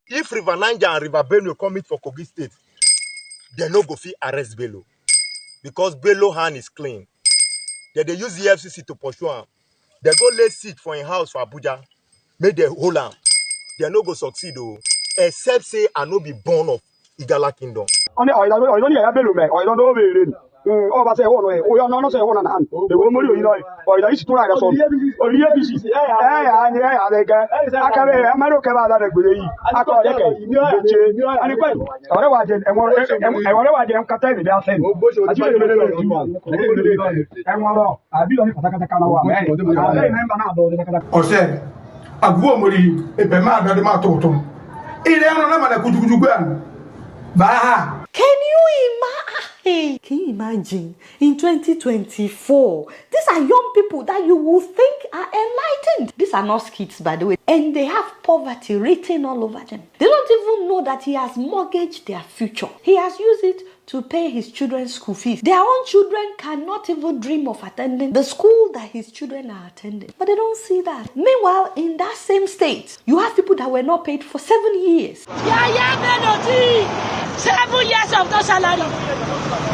If River Niger and River Benue come for Kogi State, they no go fit arrest Bello. Because Bello hand is clean. They use the EFCC to pursue him. They go lay seat for a house for Abuja. Make they hold him. They no go succeed though. Except say I no be born of Igala Kingdom. I don't Yahaya Bello, man. I don't know where oh, but say one way. Oh, no, say one hand. The woman you know, or the is to write a song. Or the EFCC. Yeah, they get. I can't remember. I'm not about that. I call it. And if I was and whatever I am Katari, they are saying. And one, I be on the or say, a woman, a man that the matter. Can you imagine in 2024? These are young people that you will think are enlightened. These are not kids, by the way, and they have poverty written all over them. They don't even know that he has mortgaged their future. He has used it to pay his children's school fees. Their own children cannot even dream of attending the school that his children are attending. But they don't see that. Meanwhile, in that same state, you have people that were not paid for 7 years. Yahaya Bello, 7 years of no salary.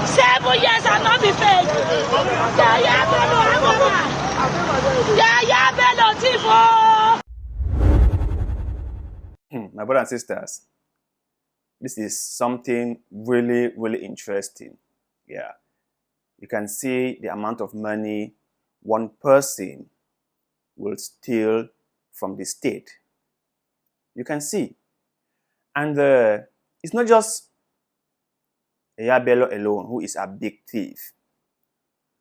7 years and not be paid. Yahaya Bello, Yahaya Bello, Tifo. My brothers and sisters, this is something really, really interesting. Yeah. You can see the amount of money one person will steal from the state. You can see. And it's not just Yahaya Bello alone who is a big thief.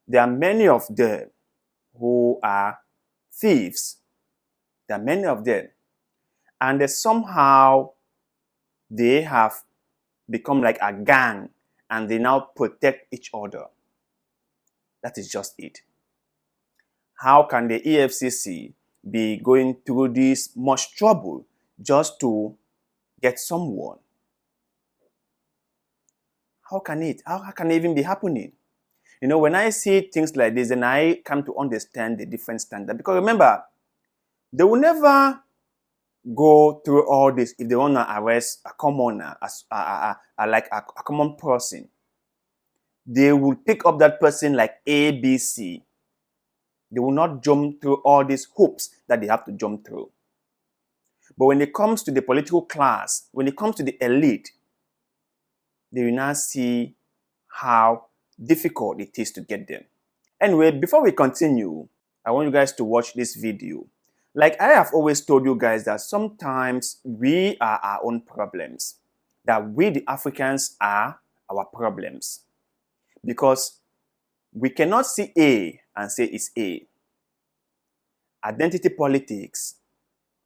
There are many of them who are thieves. There are many of them. And somehow they have become like a gang and they now protect each other. That is just it. How can the EFCC be going through this much trouble just to get someone? How can it even be happening? You know, when I see things like this, then I come to understand the different standard. Because remember, they will never go through all this if they want to arrest a commoner, like a common person. They will pick up that person like A, B, C. They will not jump through all these hoops that they have to jump through. But when it comes to the political class, when it comes to the elite, they will now see how difficult it is to get them. Anyway, before we continue, I want you guys to watch this video. Like I have always told you guys that sometimes we are our own problems. That we the Africans are our problems. Because we cannot see A and say it's A. Identity politics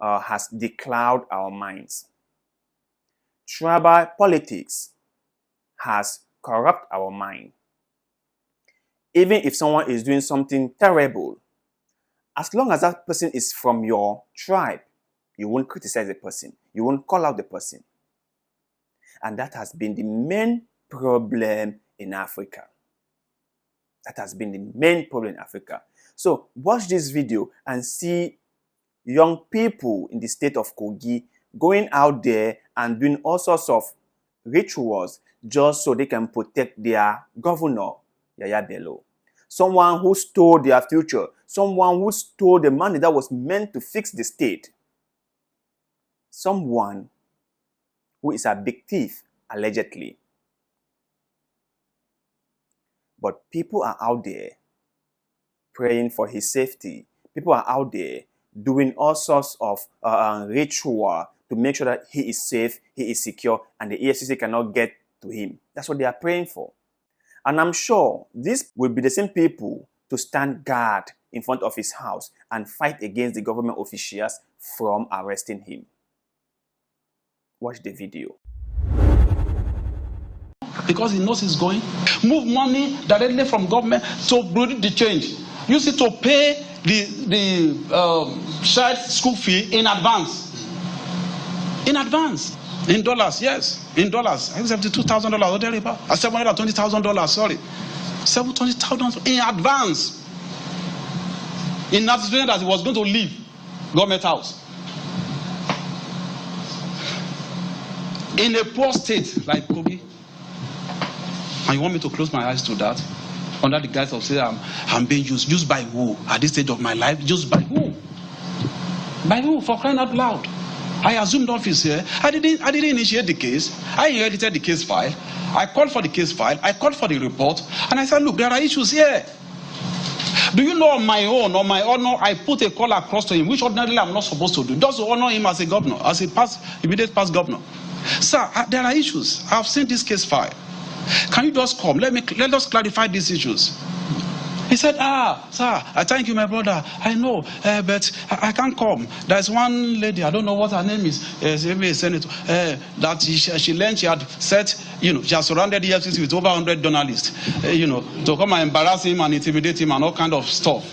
has declouded our minds. Tribal politics has corrupted our mind. Even if someone is doing something terrible, as long as that person is from your tribe, you won't criticize the person. You won't call out the person. And that has been the main problem in Africa. That has been the main problem in Africa. So watch this video and see young people in the state of Kogi going out there and doing all sorts of rituals just so they can protect their governor, Yahaya Bello. Someone who stole their future. Someone who stole the money that was meant to fix the state. Someone who is a big thief, allegedly. But people are out there praying for his safety. People are out there doing all sorts of ritual to make sure that he is safe, he is secure, and the EFCC cannot get to him. That's what they are praying for. And I'm sure this will be the same people to stand guard in front of his house and fight against the government officials from arresting him. Watch the video. Because he knows he's going. Move money directly from government to produce the change. Use it to pay the child's school fee in advance. In advance. In dollars, yes. In dollars. $72,000 or thereabout. $720,000, sorry. $720,000 in advance. In anticipation that he was going to leave government house. in a poor state like Kogi, and you want me to close my eyes to that under the guise of saying I'm being used? Used by who? At this stage of my life, used by who? By who? For crying out loud. I assumed office here. I didn't initiate the case. I inherited the case file. I called for the case file. I called for the report, and I said, look, there are issues here. Do you know, on my own, on my honor, I put a call across to him, which ordinarily I'm not supposed to do, just to honor him as a governor, as a immediate past governor. Sir, there are issues. I've seen this case file. Can you just come? Let us clarify these issues. He said, sir, I thank you, my brother. I know, but I can't come. There's one lady, I don't know what her name is, senator, that she learned she had said, she has surrounded the EFCC with over 100 journalists, to come and embarrass him and intimidate him and all kind of stuff.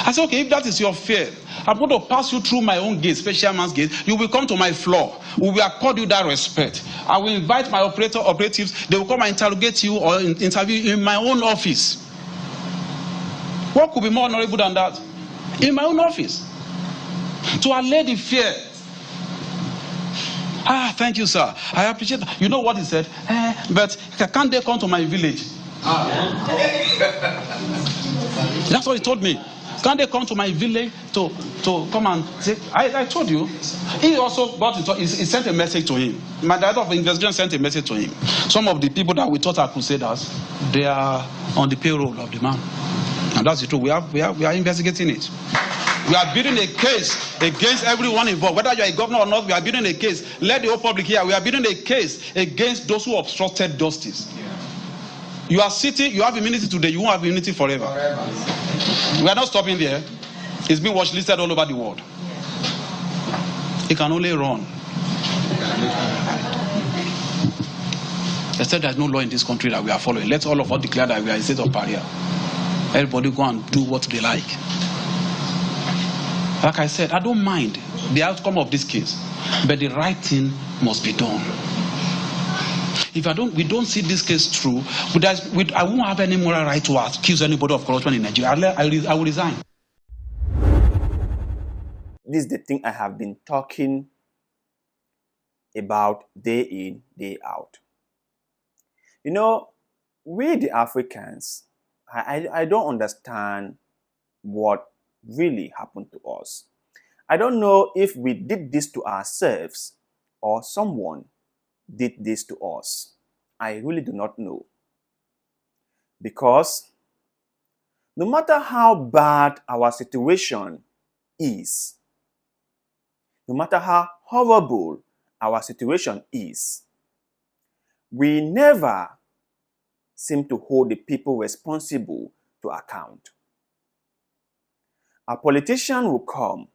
I said, okay, if that is your fear, I'm going to pass you through my own gate, special man's gate. You will come to my floor. We will accord you that respect. I will invite my operatives. They will come and interrogate you or interview you in my own office. What could be more honorable than that? In my own office. To allay the fear. Thank you, sir. I appreciate that. You know what he said? But can't they come to my village? That's what he told me. Can't they come to my village to come and say? I told you. He also he sent a message to him. My director of investigation sent a message to him. Some of the people that we thought are crusaders, they are on the payroll of the man. And that's the truth. We are investigating it. We are building a case against everyone involved. Whether you are a governor or not, we are building a case. Let the whole public hear. We are building a case against those who obstructed justice. You are sitting, you have immunity today, you won't have immunity forever. We are not stopping there. It's been watch listed all over the world. It can only run. They said there's no law in this country that we are following. Let's all of us declare that we are in a state of pariah. Everybody go and do what they like. Like I said, I don't mind the outcome of this case, but the right thing must be done. If we don't see this case through, I won't have any moral right to accuse anybody of corruption in Nigeria. I will resign. This is the thing I have been talking about day in, day out. We the Africans, I don't understand what really happened to us. I don't know if we did this to ourselves or someone did this to us. I really do not know. Because no matter how bad our situation is, no matter how horrible our situation is, we never seem to hold the people responsible to account. A politician will come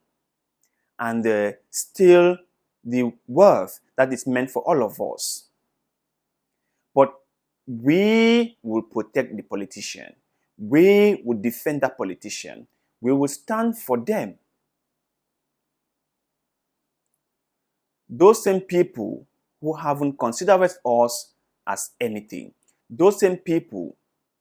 and steal the wealth that is meant for all of us. But we will protect the politician. We will defend that politician. We will stand for them. Those same people who haven't considered us as anything, those same people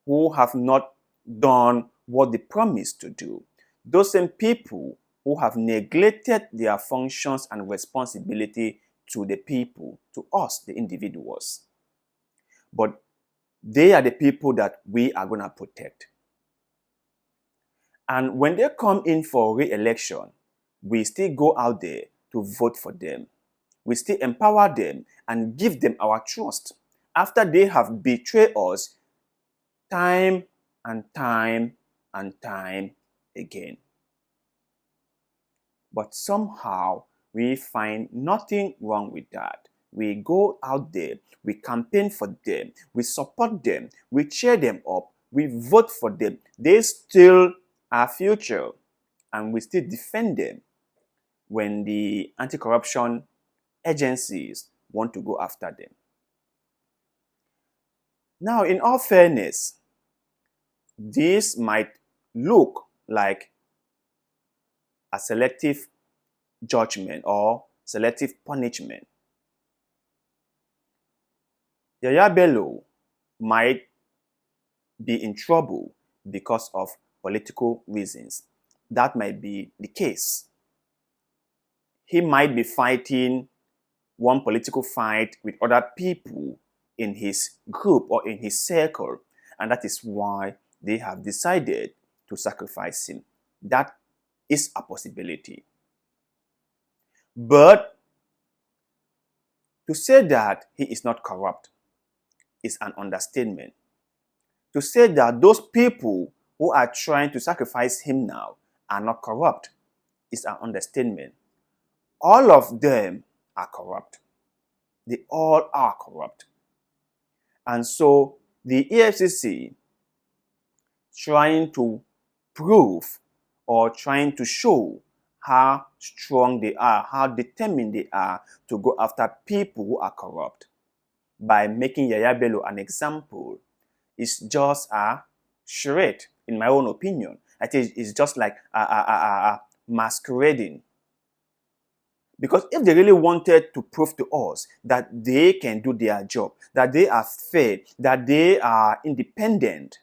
who have not done what they promised to do, those same people who have neglected their functions and responsibility to the people, to us, the individuals. But they are the people that we are going to protect. And when they come in for re-election, we still go out there to vote for them. We still empower them and give them our trust after they have betrayed us time and time and time again. But somehow we find nothing wrong with that. We go out there, we campaign for them, we support them, we cheer them up, we vote for them. They still our future, and we still defend them when the anti-corruption agencies want to go after them. Now, in all fairness, this might look like a selective judgment or selective punishment. Yahaya Bello might be in trouble because of political reasons. That might be the case. He might be fighting one political fight with other people in his group or in his circle, and that is why they have decided to sacrifice him. That is a possibility. But to say that he is not corrupt is an understatement. To say that those people who are trying to sacrifice him now are not corrupt is an understatement. All of them are corrupt. They all are corrupt. And so the EFCC trying to prove or trying to show how strong they are, how determined they are to go after people who are corrupt by making Yahaya Bello an example is just a charade, in my own opinion. I think it's just like a masquerading. Because if they really wanted to prove to us that they can do their job, that they are fair, that they are independent,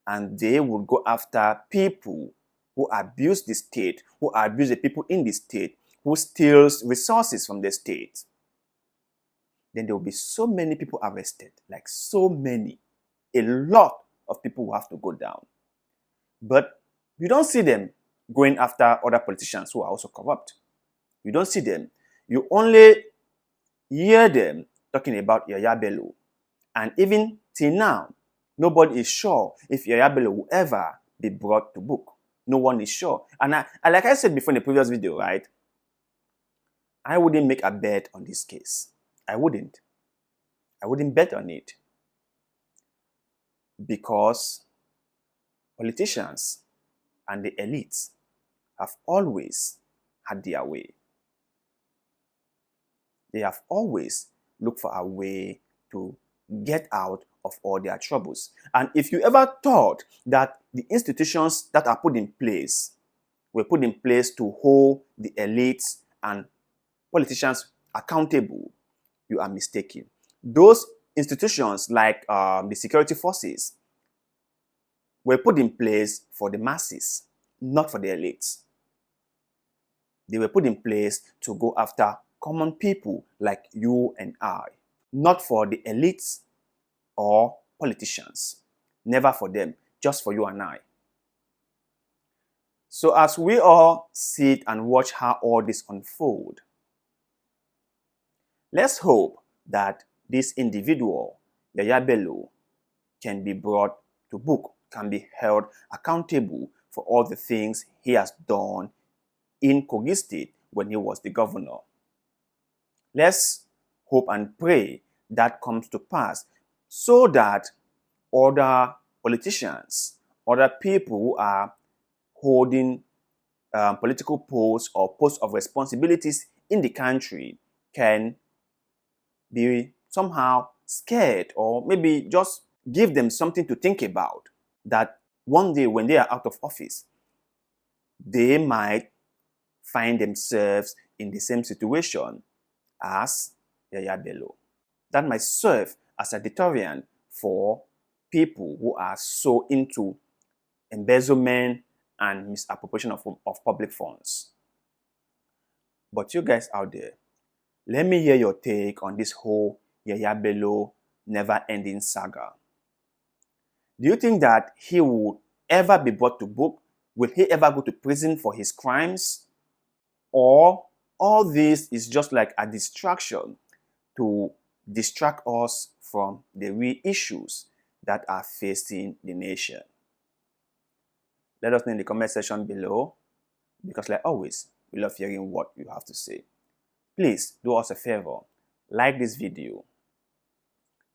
and they would go after people who abuse the state, who abuse the people in the state, who steals resources from the state, then there will be so many people arrested, like so many. A lot of people will have to go down. But you don't see them going after other politicians who are also corrupt. You don't see them. You only hear them talking about Yahaya Bello. And even till now, nobody is sure if Yahaya Bello will ever be brought to book. No one is sure. And like I said before in the previous video, right? I wouldn't make a bet on this case. I wouldn't. I wouldn't bet on it. Because politicians and the elites have always had their way. They have always looked for a way to get out of all their troubles. And if you ever thought that the institutions that are put in place were put in place to hold the elites and politicians accountable, you are mistaken. Those institutions like the security forces were put in place for the masses, not for the elites. They were put in place to go after common people like you and I, not for the elites or politicians. Never for them, just for you and I. So as we all sit and watch how all this unfold, let's hope that this individual, Yahaya Bello, can be brought to book, can be held accountable for all the things he has done in Kogi State when he was the governor. Let's hope and pray that comes to pass so that other politicians, other people who are holding political posts or posts of responsibilities in the country can be somehow scared, or maybe just give them something to think about, that one day when they are out of office, they might find themselves in the same situation as Yahaya Bello. That might serve as a deterrent for people who are so into embezzlement and misappropriation of public funds. But you guys out there, let me hear your take on this whole Yahaya Bello never-ending saga. Do you think that he would ever be brought to book? Will he ever go to prison for his crimes? Or all this is just like a distraction to distract us from the real issues that are facing the nation? Let us know in the comment section below, because like always, we love hearing what you have to say. Please do us a favor, like this video,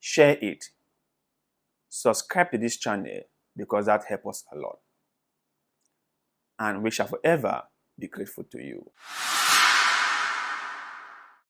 share it, subscribe to this channel, because that helps us a lot. And we shall forever be grateful to you.